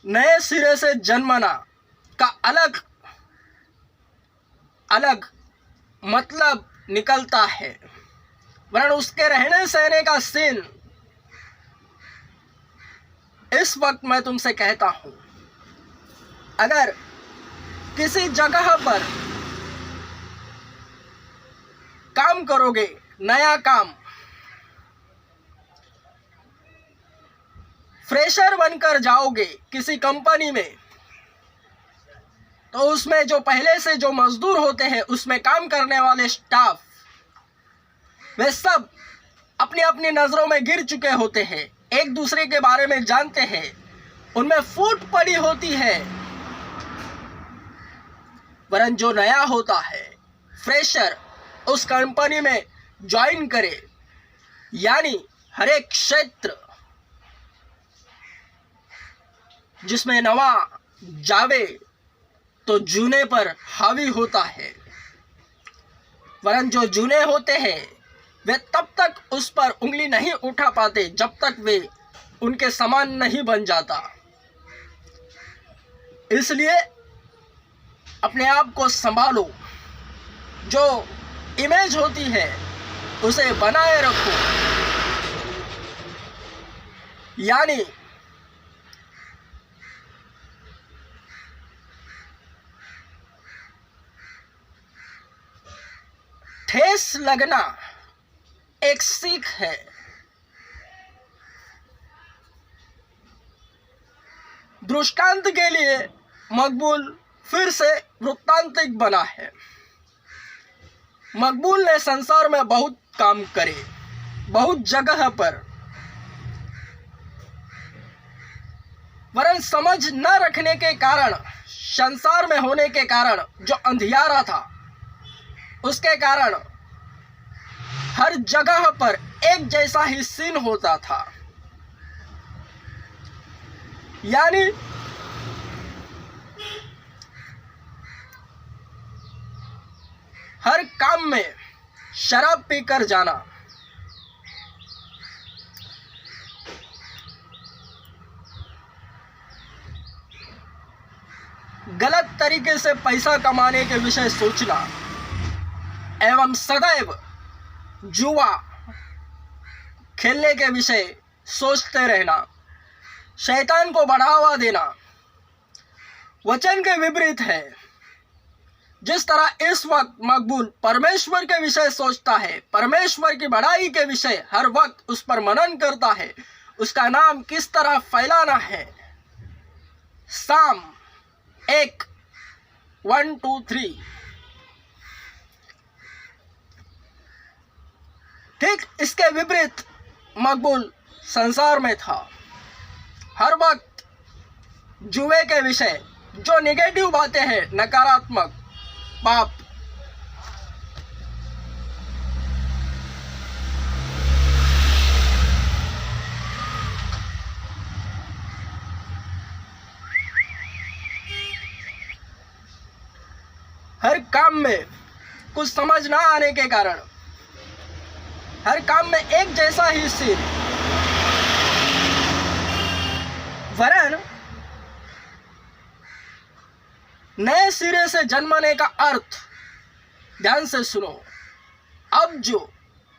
नए सिरे से जन्मना का अलग अलग मतलब निकलता है, वरन उसके रहने सहने का सीन इस वक्त मैं तुमसे कहता हूं। अगर किसी जगह पर काम करोगे, नया काम, फ्रेशर बनकर जाओगे किसी कंपनी में, तो उसमें जो पहले से जो मजदूर होते हैं, उसमें काम करने वाले स्टाफ, वे सब अपनी अपनी नजरों में गिर चुके होते हैं, एक दूसरे के बारे में जानते हैं, उनमें फूट पड़ी होती है। वरन जो नया होता है, फ्रेशर, उस कंपनी में ज्वाइन करे, यानी हर एक क्षेत्र जिसमें नवा जावे तो जूने पर हावी होता है। वरन जो जूने होते हैं वे तब तक उस पर उंगली नहीं उठा पाते जब तक वे उनके समान नहीं बन जाता। इसलिए अपने आप को संभालो, जो इमेज होती है उसे बनाए रखो, यानी ठेस लगना एक सीख है। दृष्टांत के लिए मकबूल फिर से वृत्तांतिक बना है। मकबूल ने संसार में बहुत काम करे, बहुत जगह पर, वरन समझ न रखने के कारण, संसार में होने के कारण, जो अंधियारा था उसके कारण हर जगह पर एक जैसा ही सीन होता था। यानी हर काम में शराब पीकर जाना, गलत तरीके से पैसा कमाने के विषय सोचना, एवं सदैव जुआ खेलने के विषय सोचते रहना, शैतान को बढ़ावा देना, वचन के विपरीत है। जिस तरह इस वक्त मकबूल परमेश्वर के विषय सोचता है, परमेश्वर की बढ़ाई के विषय हर वक्त उस पर मनन करता है, उसका नाम किस तरह फैलाना है। साम 1 2 3। ठीक इसके विपरीत मकबूल संसार में था, हर वक्त जुए के विषय, जो नेगेटिव बातें हैं, नकारात्मक पाप, हर काम में कुछ समझ ना आने के कारण हर काम में एक जैसा ही सीन, वरन नए सिरे से जन्मने का अर्थ ध्यान से सुनो। अब जो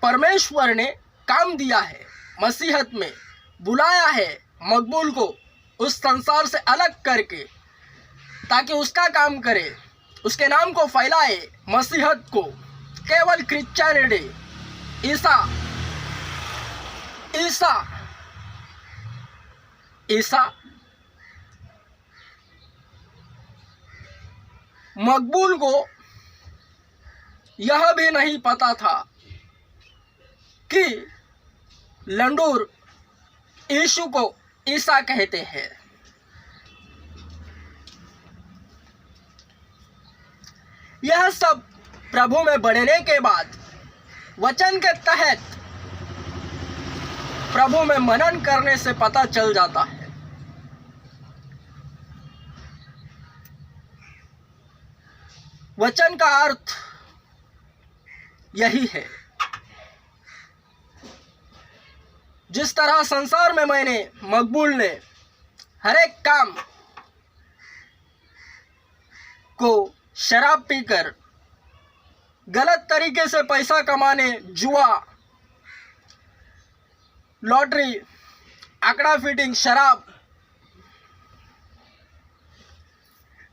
परमेश्वर ने काम दिया है, मसीहत में बुलाया है मकबूल को उस संसार से अलग करके, ताकि उसका काम करे, उसके नाम को फैलाए, मसीहत को, केवल क्रिश्चियनिटी, ईसा ईसा ईसा मकबूल को यह भी नहीं पता था कि लंडूर यीशु को ईसा कहते हैं। यह सब प्रभु में बढ़ने के बाद वचन के तहत प्रभु में मनन करने से पता चल जाता है। वचन का अर्थ यही है। जिस तरह संसार में मैंने, मकबूल ने हर एक काम को शराब पीकर गलत तरीके से पैसा कमाने, जुआ, लॉटरी, आंकड़ा फिटिंग, शराब,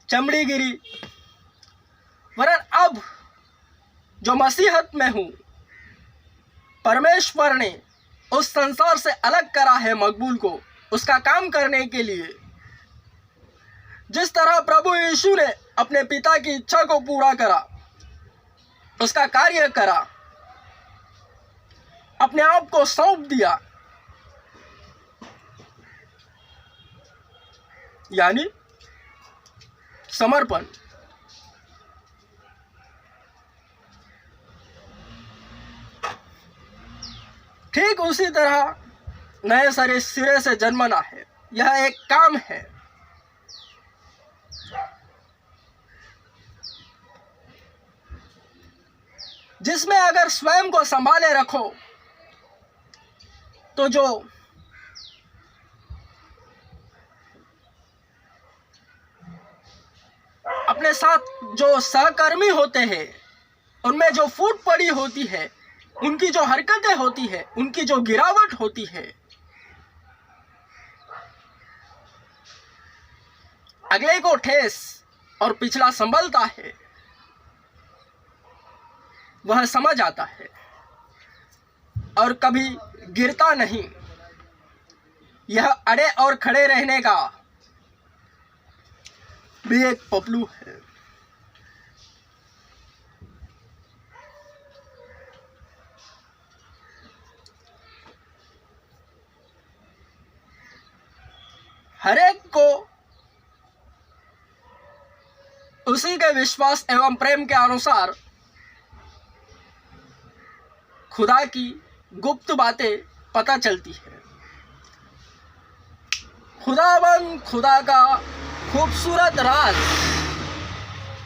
चमड़ीगिरी, वरन अब जो मसीहत में हूँ, परमेश्वर ने उस संसार से अलग करा है मकबूल को उसका काम करने के लिए। जिस तरह प्रभु यीशु ने अपने पिता की इच्छा को पूरा करा, उसका कार्य करा, अपने आप को सौंप दिया, यानी समर्पण, ठीक उसी तरह नए सिरे से जन्मना है। यह एक काम है। जिसमें अगर स्वयं को संभाले रखो तो जो अपने साथ जो सहकर्मी होते हैं उनमें जो फूट पड़ी होती है, उनकी जो हरकतें होती है, उनकी जो गिरावट होती है, अगले को ठेस और पिछला संभलता है, वह समझ आता है और कभी गिरता नहीं। यह अड़े और खड़े रहने का भी एक पपलू है। हरेक को उसी के विश्वास एवं प्रेम के अनुसार खुदा की गुप्त बातें पता चलती है। खुदाबंद खुदा का खूबसूरत राज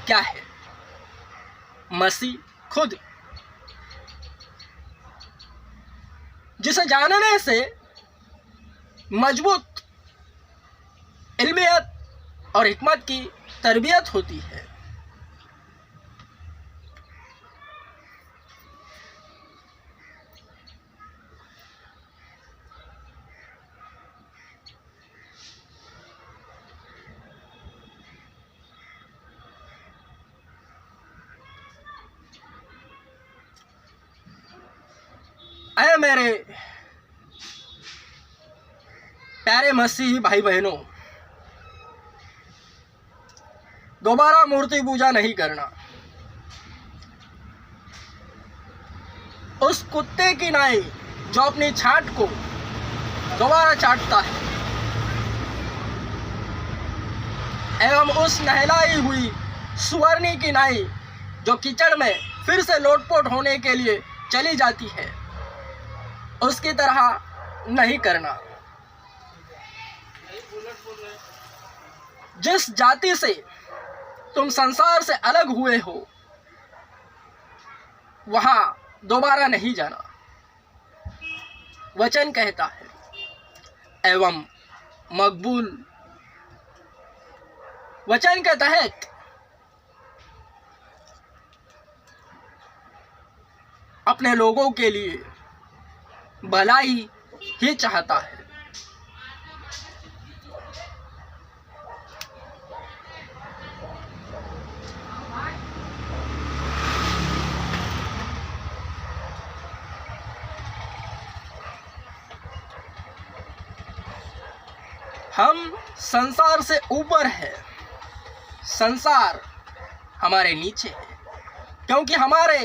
क्या है? मसीह खुद, जिसे जानने से मजबूत इल्मियत और हिकमत की तरबियत होती है। ऐ मेरे प्यारे मसीही भाई बहनों, दोबारा मूर्ति पूजा नहीं करना। उस कुत्ते की नाई जो अपनी छांट को दोबारा चाटता है, एवं उस नहलाई हुई सुवर्णी की नाई जो कीचड़ में फिर से लोटपोट होने के लिए चली जाती है, उसकी तरह नहीं करना। जिस जाति से तुम संसार से अलग हुए हो, वहां दोबारा नहीं जाना। वचन कहता है एवं मकबूल वचन के तहत अपने लोगों के लिए भलाई ही चाहता है। हम संसार से ऊपर है, संसार हमारे नीचे है, क्योंकि हमारे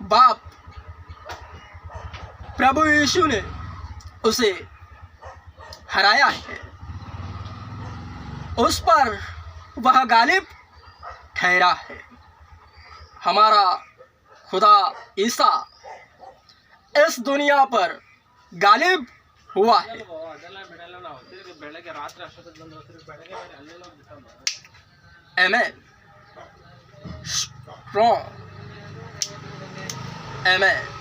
बाप प्रभु यीशु ने उसे हराया है। उस पर वह गालिब ठहरा है। हमारा खुदा ईसा इस दुनिया पर गालिब हुआ है। आमेन। स्ट्रॉन्ग। आमेन।